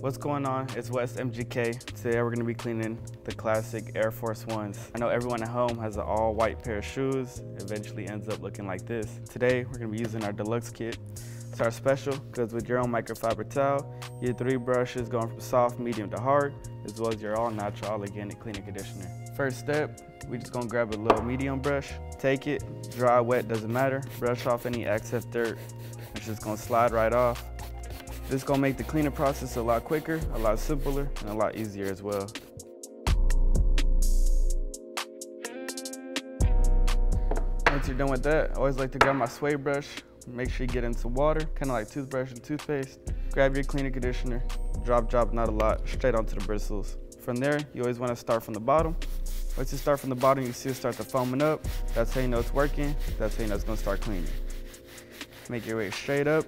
What's going on? It's 1's MGK. Today we're going to be cleaning the classic Air Force 1's. I know everyone at home has an all white pair of shoes. Eventually ends up looking like this. Today we're going to be using our deluxe kit. So our special goes with your own microfiber towel. You get 3 brushes going from soft, medium to hard, as well as your all natural, all organic cleaning conditioner. First step, we just going to grab a little medium brush. Take it, dry, wet, doesn't matter. Brush off any excess dirt. It's just going to slide right off. This is going to make the cleaning process a lot quicker, a lot simpler, and a lot easier as well. Once you're done with that, I always like to grab my suede brush. Make sure you get into water, kind of like toothbrush and toothpaste. Grab your cleaning conditioner, drop, not a lot, straight onto the bristles. From there, you always want to start from the bottom. Once you start from the bottom, you see it start to foaming up. That's how you know it's working. That's how you know it's going to start cleaning. Make your way straight up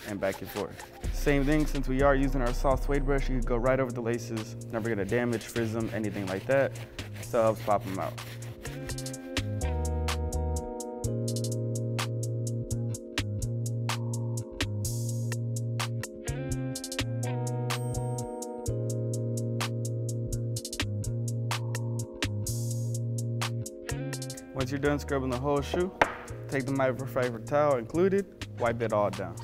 and back and forth. Same thing, since we are using our soft suede brush, you can go right over the laces. Never gonna damage, frizz them, anything like that. So it helps pop them out. Once you're done scrubbing the whole shoe, take the microfiber towel included, wipe it all down.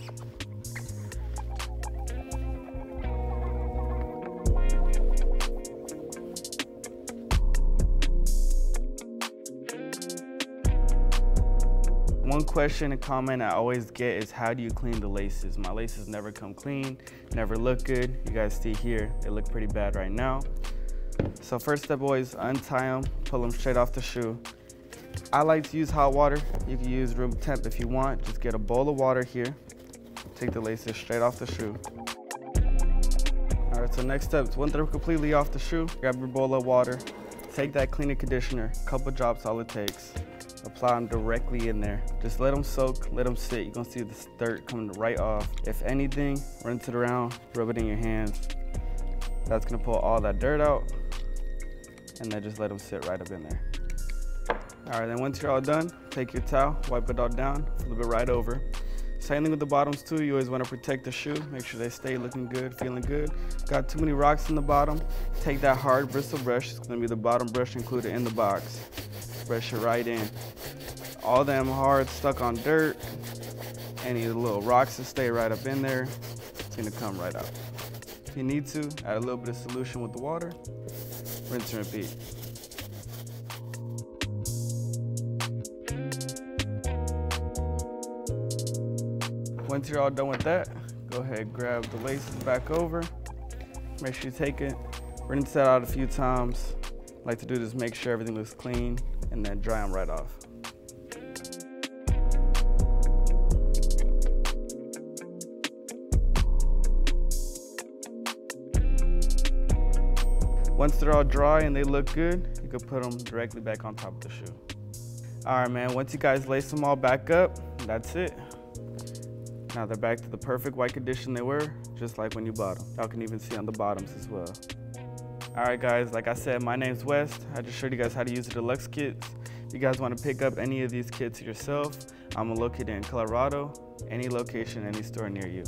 One question and comment I always get is, how do you clean the laces? My laces never come clean, never look good. You guys see here, they look pretty bad right now. So first step, always untie them, pull them straight off the shoe. I like to use hot water. You can use room temp if you want. Just get a bowl of water here. Take the laces straight off the shoe. All right, so next step, once they're completely off the shoe, grab your bowl of water. Take that cleaning conditioner, a couple drops, all it takes. Apply them directly in there. Just let them soak, let them sit. You're gonna see the dirt coming right off. If anything, rinse it around, rub it in your hands. That's gonna pull all that dirt out, and then just let them sit right up in there. All right, then once you're all done, take your towel, wipe it all down, flip it right over. Same thing with the bottoms too. You always wanna protect the shoe, make sure they stay looking good, feeling good. Got too many rocks in the bottom, take that hard bristle brush. It's gonna be the bottom brush included in the box. Brush it right in. All them hard, stuck on dirt, any of the little rocks that stay right up in there, it's gonna come right out. If you need to, add a little bit of solution with the water, rinse and repeat. Once you're all done with that, go ahead, grab the laces back over. Make sure you take it, rinse that out a few times. I like to do this, make sure everything looks clean, and then dry them right off. Once they're all dry and they look good, you can put them directly back on top of the shoe. All right, man, once you guys lace them all back up, that's it. Now they're back to the perfect white condition they were, just like when you bought them. Y'all can even see on the bottoms as well. All right, guys, like I said, my name's Wes. I just showed you guys how to use the deluxe kits. If you guys want to pick up any of these kits yourself, I'm located in Colorado, any location, any store near you.